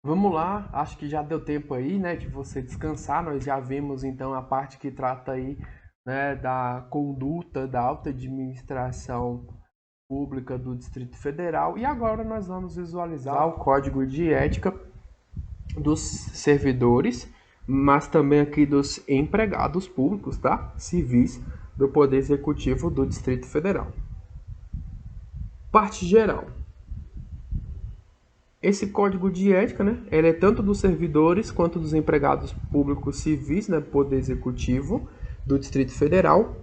Vamos lá, acho que já deu tempo aí, né, de você descansar. Nós já vimos então a parte que trata aí, né, da conduta da alta administração pública do Distrito Federal e agora nós vamos visualizar o código de ética dos servidores, mas também aqui dos empregados públicos, tá? Civis do Poder Executivo do Distrito Federal. Parte geral. Esse código de ética, né, ele é tanto dos servidores quanto dos empregados públicos civis, né, Poder Executivo do Distrito Federal,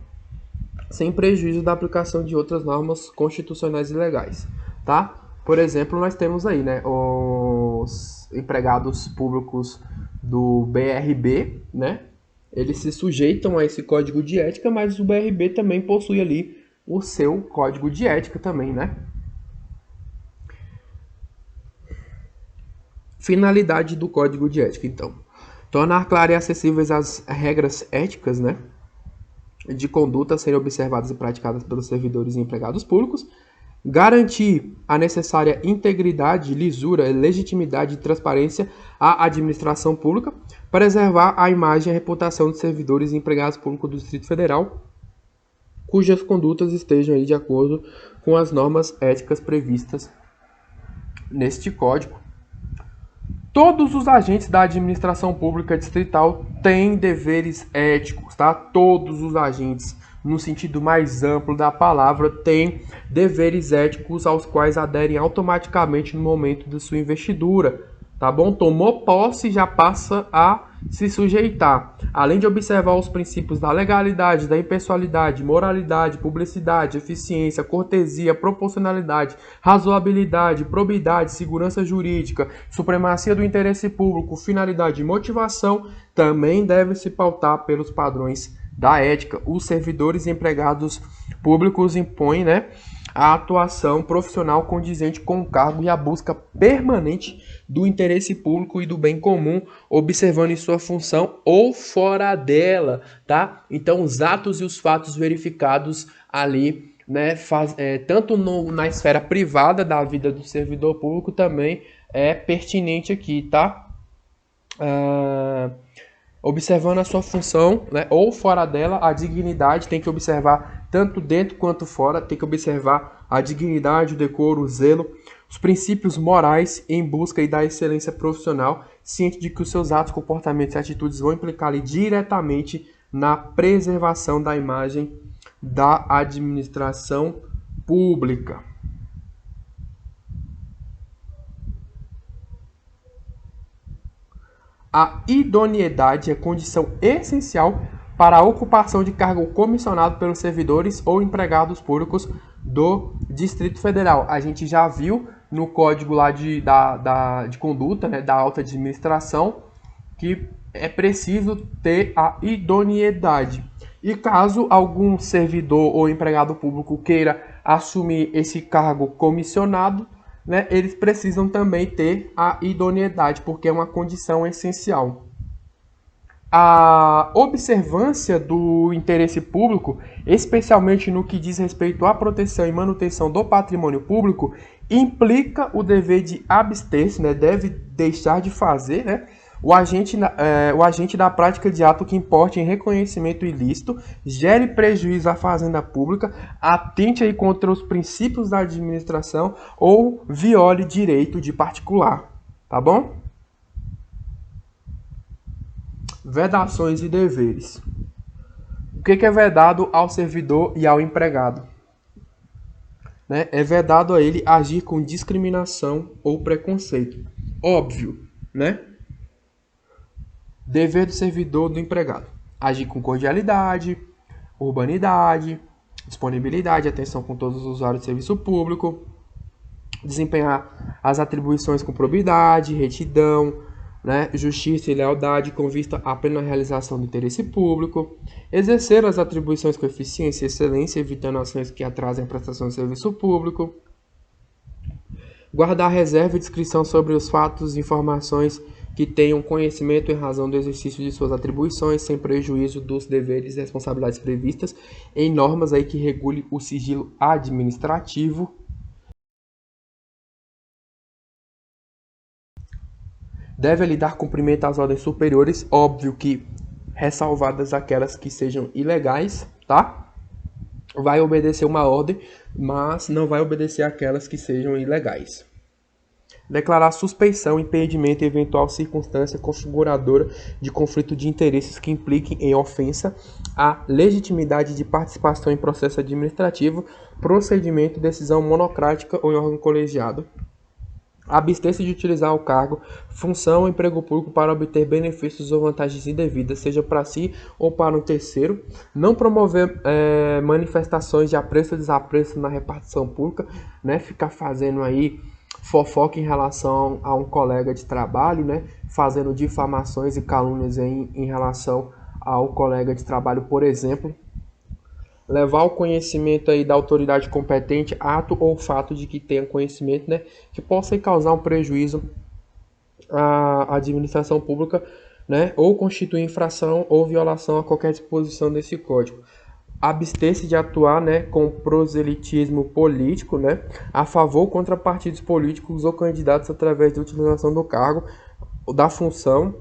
sem prejuízo da aplicação de outras normas constitucionais e legais, tá? Por exemplo, nós temos aí, né, os empregados públicos do BRB, né? Eles se sujeitam a esse código de ética, mas o BRB também possui ali o seu código de ética também, né? Finalidade do código de ética, então. Tornar claras e acessíveis as regras éticas, né, de conduta a serem observadas e praticadas pelos servidores e empregados públicos. Garantir a necessária integridade, lisura, legitimidade e transparência à administração pública. Preservar a imagem e a reputação dos servidores e empregados públicos do Distrito Federal, cujas condutas estejam aí de acordo com as normas éticas previstas neste código. Todos os agentes da administração pública distrital têm deveres éticos, tá? Todos os agentes, no sentido mais amplo da palavra, têm deveres éticos aos quais aderem automaticamente no momento de sua investidura, tá bom? Tomou posse, já passa a se sujeitar. Além de observar os princípios da legalidade, da impessoalidade, moralidade, publicidade, eficiência, cortesia, proporcionalidade, razoabilidade, probidade, segurança jurídica, supremacia do interesse público, finalidade e motivação, também deve se pautar pelos padrões da ética. Os servidores e empregados públicos impõem, né, a atuação profissional condizente com o cargo e a busca permanente do interesse público e do bem comum, observando em sua função ou fora dela, tá? Então, os atos e os fatos verificados ali, né, tanto na esfera privada da vida do servidor público também é pertinente aqui, tá? Observando a sua função, né, ou fora dela, a dignidade tem que observar tanto dentro quanto fora, tem que observar a dignidade, o decoro, o zelo, os princípios morais em busca da excelência profissional, ciente de que os seus atos, comportamentos e atitudes vão implicar ali diretamente na preservação da imagem da administração pública. A idoneidade é condição essencial para a ocupação de cargo comissionado pelos servidores ou empregados públicos do Distrito Federal. A gente já viu no código lá de conduta, né, da alta administração, que é preciso ter a idoneidade. E caso algum servidor ou empregado público queira assumir esse cargo comissionado, né, eles precisam também ter a idoneidade, porque é uma condição essencial. A observância do interesse público, especialmente no que diz respeito à proteção e manutenção do patrimônio público, implica o dever de abster-se, né, deve deixar de fazer, né, o agente da prática de ato que importe em reconhecimento ilícito, gere prejuízo à fazenda pública, atente aí contra os princípios da administração ou viole direito de particular, tá bom? Vedações e deveres. O que é vedado ao servidor e ao empregado? Né? É vedado a ele agir com discriminação ou preconceito. Óbvio, né? Dever do servidor do empregado: agir com cordialidade, urbanidade, disponibilidade, atenção com todos os usuários de serviço público, desempenhar as atribuições com probidade, retidão, né, justiça e lealdade com vista à plena realização do interesse público, exercer as atribuições com eficiência e excelência, evitando ações que atrasem a prestação de serviço público, guardar reserva e descrição sobre os fatos e informações que tenham conhecimento em razão do exercício de suas atribuições, sem prejuízo dos deveres e responsabilidades previstas em normas aí que regule o sigilo administrativo. deve ali dar cumprimento às ordens superiores, óbvio que ressalvadas aquelas que sejam ilegais, tá? Vai obedecer uma ordem, mas não vai obedecer aquelas que sejam ilegais. Declarar suspeição, impedimento e eventual circunstância configuradora de conflito de interesses que impliquem em ofensa à legitimidade de participação em processo administrativo, procedimento, decisão monocrática ou em órgão colegiado. Abster-se de utilizar o cargo, função ou emprego público para obter benefícios ou vantagens indevidas, seja para si ou para um terceiro. Não promover manifestações de apreço ou desapreço na repartição pública, né? Ficar fazendo aí fofoca em relação a um colega de trabalho, né? Fazendo difamações e calúnias em relação ao colega de trabalho, por exemplo. Levar o conhecimento aí da autoridade competente, ato ou fato de que tenha conhecimento, né? Que possa causar um prejuízo à administração pública, né? Ou constituir infração ou violação a qualquer disposição desse código. Abster-se de atuar, né, com proselitismo político, né, a favor ou contra partidos políticos ou candidatos através da utilização do cargo, da função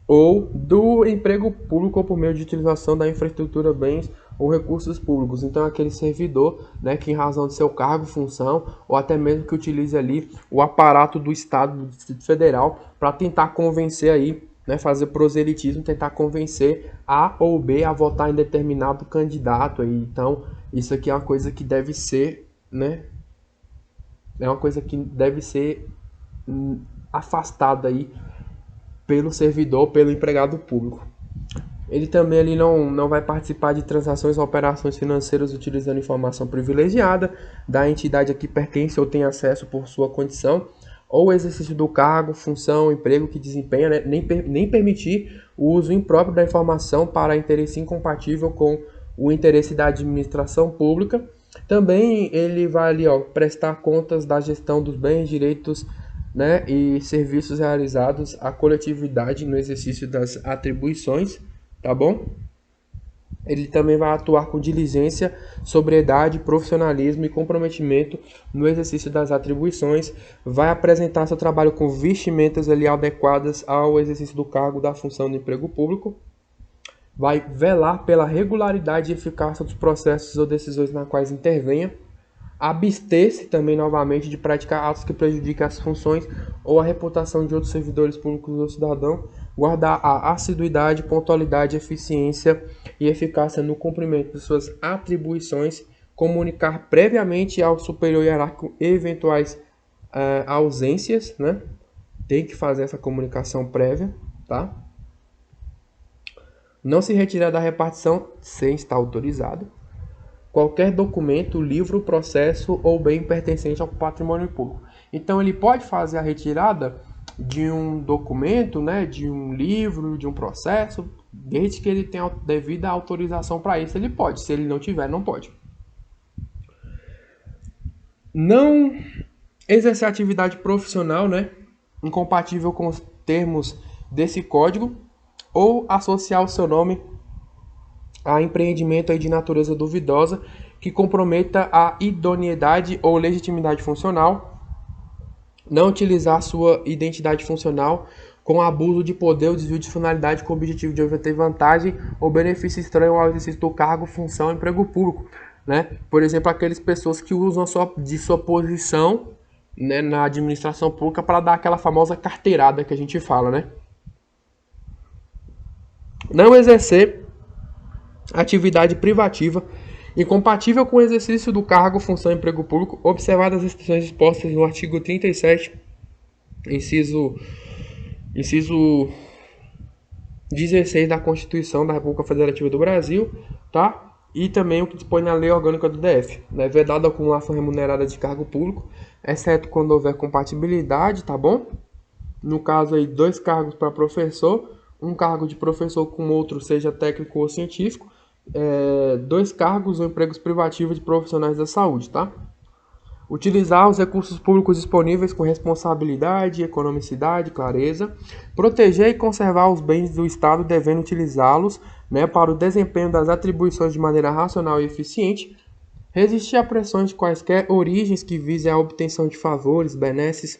ou do emprego público ou por meio de utilização da infraestrutura, bens ou recursos públicos. Então, aquele servidor, né, que em razão de seu cargo, função, ou até mesmo que utilize ali o aparato do Estado, do Distrito Federal, para tentar convencer aí, né, fazer proselitismo, tentar convencer A ou B a votar em determinado candidato aí. Então, isso aqui é uma coisa que deve ser, né, é uma coisa que deve ser afastada aí pelo servidor, pelo empregado público. Ele também ali não vai participar de transações ou operações financeiras utilizando informação privilegiada da entidade a que pertence ou tem acesso por sua condição, ou exercício do cargo, função, emprego que desempenha, né? nem permitir o uso impróprio da informação para interesse incompatível com o interesse da administração pública. Também ele vai ali, prestar contas da gestão dos bens, direitos, né, e serviços realizados à coletividade no exercício das atribuições, tá bom? Ele também vai atuar com diligência, sobriedade, profissionalismo e comprometimento no exercício das atribuições, vai apresentar seu trabalho com vestimentas ali adequadas ao exercício do cargo da função do emprego público, vai velar pela regularidade e eficácia dos processos ou decisões nas quais intervenha, abster-se também novamente de praticar atos que prejudiquem as funções ou a reputação de outros servidores públicos ou cidadão, guardar a assiduidade, pontualidade, eficiência e eficácia no cumprimento de suas atribuições, comunicar previamente ao superior hierárquico eventuais ausências, né? Tem que fazer essa comunicação prévia, tá? Não se retirar da repartição sem estar autorizado. Qualquer documento, livro, processo ou bem pertencente ao patrimônio público. Então, ele pode fazer a retirada de um documento, né, de um livro, de um processo, desde que ele tenha devida autorização para isso, ele pode. Se ele não tiver, não pode. Não exercer atividade profissional, né, incompatível com os termos desse código, ou associar o seu nome a empreendimento aí de natureza duvidosa que comprometa a idoneidade ou legitimidade funcional, não utilizar sua identidade funcional com abuso de poder ou desvio de finalidade com o objetivo de obter vantagem ou benefício estranho ao exercício do cargo, função ou emprego público, né? Por exemplo, aquelas pessoas que usam de sua posição, né, na administração pública para dar aquela famosa carteirada que a gente fala, né? Não exercer atividade privativa incompatível com o exercício do cargo, função e emprego público, observadas as restrições expostas no artigo 37, inciso 16 da Constituição da República Federativa do Brasil, tá? E também o que dispõe na Lei Orgânica do DF, né? Vedado a acumulação remunerada de cargo público, exceto quando houver compatibilidade, tá bom? No caso aí, 2 cargos para professor, um cargo de professor com outro, seja técnico ou científico, 2 cargos ou empregos privativos de profissionais da saúde, tá? Utilizar os recursos públicos disponíveis com responsabilidade, economicidade, clareza. Proteger e conservar os bens do Estado, devendo utilizá-los, né, para o desempenho das atribuições de maneira racional e eficiente. Resistir a pressões de quaisquer origens que visem a obtenção de favores, benesses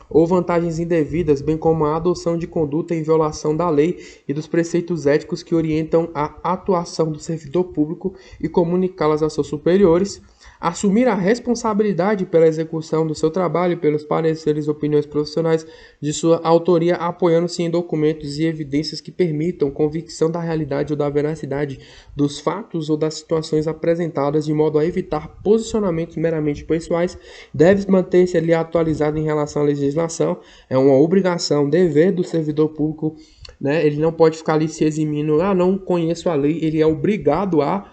ou vantagens indevidas, bem como a adoção de conduta em violação da lei e dos preceitos éticos que orientam a atuação do servidor público e comunicá-las aos seus superiores, assumir a responsabilidade pela execução do seu trabalho e pelos pareceres e opiniões profissionais de sua autoria, apoiando-se em documentos e evidências que permitam convicção da realidade ou da veracidade dos fatos ou das situações apresentadas, de modo a evitar posicionamentos meramente pessoais. Deve manter-se ali atualizado em relação à legislação. É uma obrigação, dever do servidor público, né? Ele não pode ficar ali se eximindo, não conheço a lei, ele é obrigado a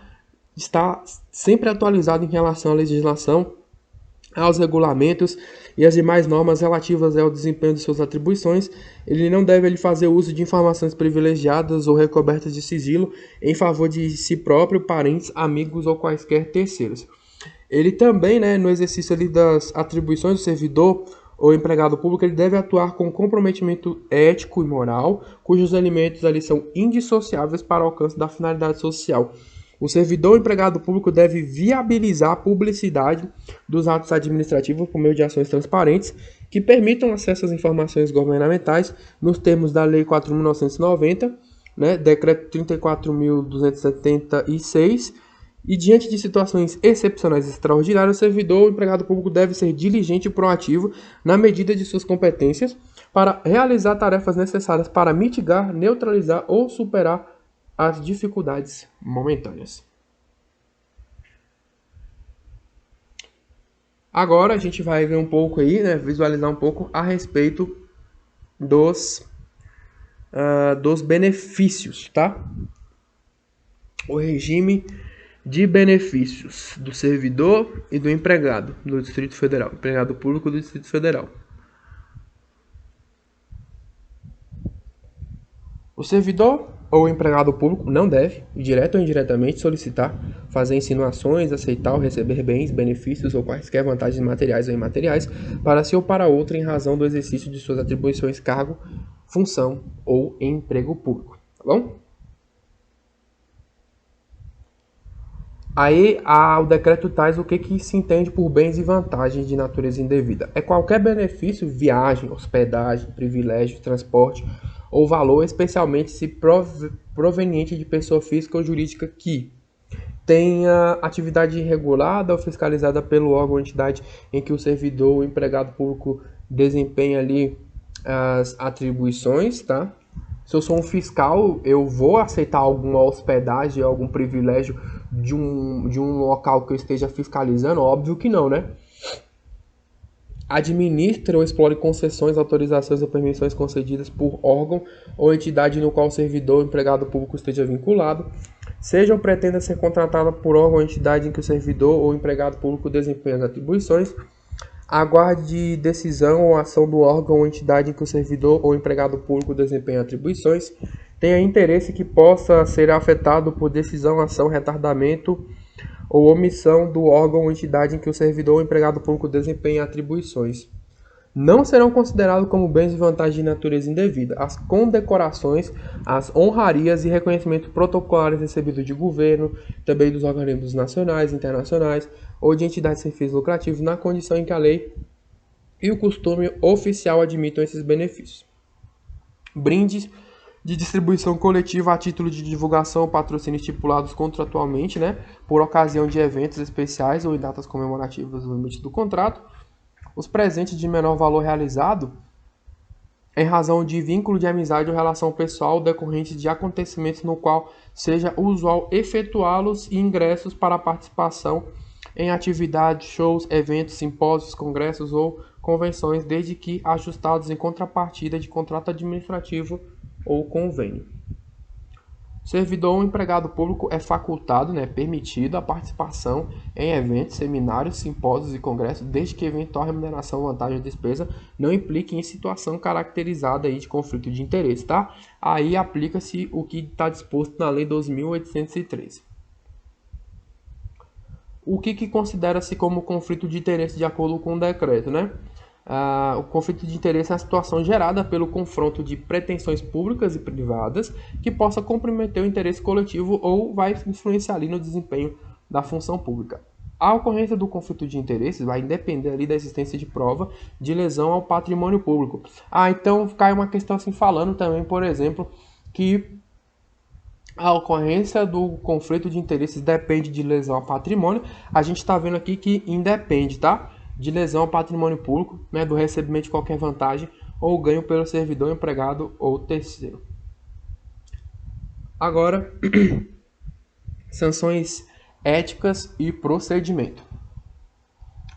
estar sempre atualizado em relação à legislação, aos regulamentos e às demais normas relativas ao desempenho de suas atribuições. Ele não deve fazer uso de informações privilegiadas ou recobertas de sigilo em favor de si próprio, parentes, amigos ou quaisquer terceiros. Ele também, no exercício ali das atribuições do servidor ou empregado público, ele deve atuar com comprometimento ético e moral, cujos elementos ali são indissociáveis para o alcance da finalidade social. O servidor ou empregado público deve viabilizar a publicidade dos atos administrativos por meio de ações transparentes que permitam acesso às informações governamentais nos termos da Lei 4.990, Decreto 34.276, e diante de situações excepcionais e extraordinárias, o servidor ou empregado público deve ser diligente e proativo na medida de suas competências para realizar tarefas necessárias para mitigar, neutralizar ou superar as dificuldades momentâneas. Agora a gente vai ver um pouco aí, visualizar um pouco a respeito dos benefícios, tá? O regime de benefícios do servidor e do empregado do Distrito Federal, empregado público do Distrito Federal. O servidor ou empregado público não deve, direto ou indiretamente, solicitar, fazer insinuações, aceitar ou receber bens, benefícios ou quaisquer vantagens materiais ou imateriais para si ou para outro em razão do exercício de suas atribuições, cargo, função ou emprego público. Tá bom? Aí o decreto traz o que se entende por bens e vantagens de natureza indevida. É qualquer benefício, viagem, hospedagem, privilégio, transporte ou valor, especialmente se proveniente de pessoa física ou jurídica que tenha atividade regulada ou fiscalizada pelo órgão ou entidade em que o servidor ou empregado público desempenha ali as atribuições, tá? Se eu sou um fiscal, eu vou aceitar alguma hospedagem, algum privilégio de um local que eu esteja fiscalizando? Óbvio que não, né? Administra ou explore concessões, autorizações ou permissões concedidas por órgão ou entidade no qual o servidor ou empregado público esteja vinculado, seja ou pretenda ser contratada por órgão ou entidade em que o servidor ou empregado público desempenha as atribuições, aguarde decisão ou ação do órgão ou entidade em que o servidor ou empregado público desempenha atribuições, tenha interesse que possa ser afetado por decisão, ação, retardamento ou omissão do órgão ou entidade em que o servidor ou empregado público desempenha atribuições. Não serão considerados como bens e vantagens de natureza indevida as condecorações, as honrarias e reconhecimentos protocolares recebidos de governo, também dos organismos nacionais, internacionais ou de entidades sem fins lucrativos, na condição em que a lei e o costume oficial admitam esses benefícios. Brindes de distribuição coletiva a título de divulgação ou patrocínio estipulados contratualmente, por ocasião de eventos especiais ou em datas comemorativas no limite do contrato. Os presentes de menor valor realizado em razão de vínculo de amizade ou relação pessoal decorrente de acontecimentos no qual seja usual efetuá-los e ingressos para participação em atividades, shows, eventos, simpósios, congressos ou convenções, desde que ajustados em contrapartida de contrato administrativo ou convênio. Servidor ou empregado público é facultado, permitido a participação em eventos, seminários, simpósios e congressos, desde que eventual remuneração, vantagem ou despesa não implique em situação caracterizada aí de conflito de interesse, tá? Aí aplica-se o que está disposto na Lei 2.803. O que considera-se como conflito de interesse de acordo com o decreto, O conflito de interesse é a situação gerada pelo confronto de pretensões públicas e privadas que possa comprometer o interesse coletivo ou vai influenciar ali no desempenho da função pública. A ocorrência do conflito de interesses vai depender ali da existência de prova de lesão ao patrimônio público. Então cai uma questão assim falando também, por exemplo, que a ocorrência do conflito de interesses depende de lesão ao patrimônio. A gente está vendo aqui que independe, tá? De lesão ao patrimônio público, né, do recebimento de qualquer vantagem ou ganho pelo servidor, empregado ou terceiro. Agora, sanções éticas e procedimento.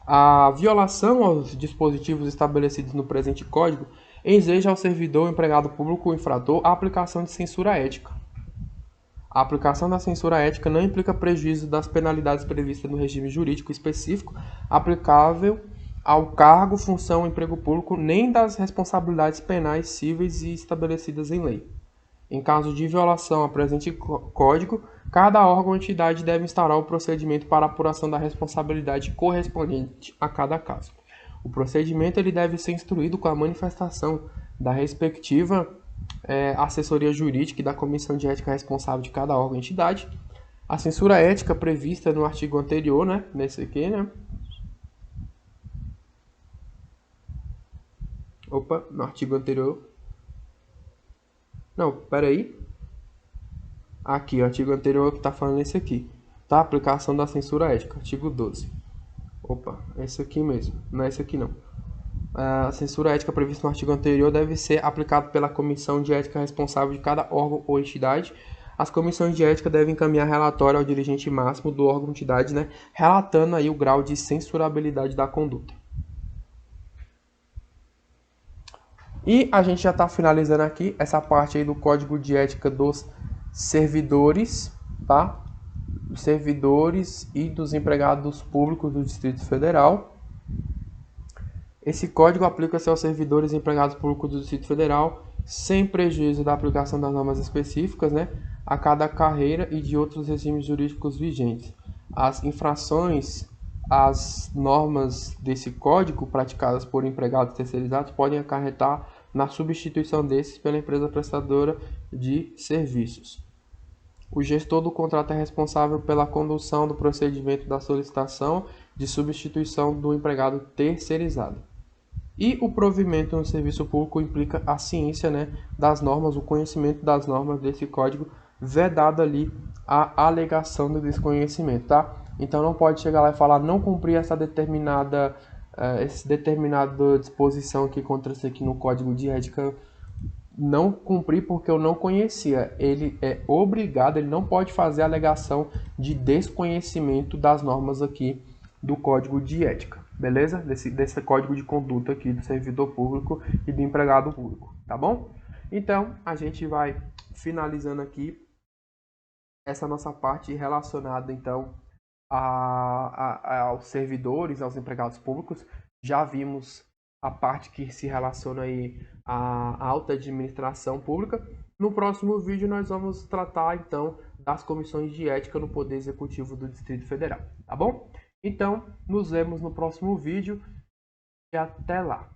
A violação aos dispositivos estabelecidos no presente código exige ao servidor, empregado público ou infrator a aplicação de censura ética. A aplicação da censura ética não implica prejuízo das penalidades previstas no regime jurídico específico aplicável ao cargo, função ou emprego público, nem das responsabilidades penais cíveis e estabelecidas em lei. Em caso de violação ao presente código, cada órgão ou entidade deve instaurar o procedimento para apuração da responsabilidade correspondente a cada caso. O procedimento ele deve ser instruído com a manifestação da respectiva assessoria jurídica e da comissão de ética responsável de cada órgão ou entidade. A censura ética prevista no artigo anterior, né, nesse aqui, né? No artigo anterior. Não, peraí. Aqui, o artigo anterior que está falando esse aqui. Tá? Aplicação da censura ética, artigo 12. Esse aqui mesmo. Não é esse aqui não. A censura ética prevista no artigo anterior deve ser aplicada pela comissão de ética responsável de cada órgão ou entidade. As comissões de ética devem encaminhar relatório ao dirigente máximo do órgão ou entidade, né, relatando aí o grau de censurabilidade da conduta. E a gente já está finalizando aqui essa parte aí do Código de Ética dos servidores, tá? Dos servidores e dos empregados públicos do Distrito Federal. Esse código aplica-se aos servidores e empregados públicos do Distrito Federal, sem prejuízo da aplicação das normas específicas, né, a cada carreira e de outros regimes jurídicos vigentes. As infrações às normas desse código praticadas por empregados terceirizados podem acarretar na substituição desses pela empresa prestadora de serviços. O gestor do contrato é responsável pela condução do procedimento da solicitação de substituição do empregado terceirizado. E o provimento no serviço público implica a ciência, né, das normas, o conhecimento das normas desse código, vedado ali a alegação do desconhecimento, tá? Então não pode chegar lá e falar não cumprir essa determinada disposição que encontra-se aqui no Código de Ética, não cumprir porque eu não conhecia. Ele é obrigado, ele não pode fazer alegação de desconhecimento das normas aqui do Código de Ética, beleza? Desse código de conduta aqui do servidor público e do empregado público, tá bom? Então, a gente vai finalizando aqui essa nossa parte relacionada, então, aos servidores, aos empregados públicos. Já vimos a parte que se relaciona aí à alta administração pública. No próximo vídeo nós vamos tratar, então, das comissões de ética no Poder Executivo do Distrito Federal, tá bom? Então, nos vemos no próximo vídeo e até lá!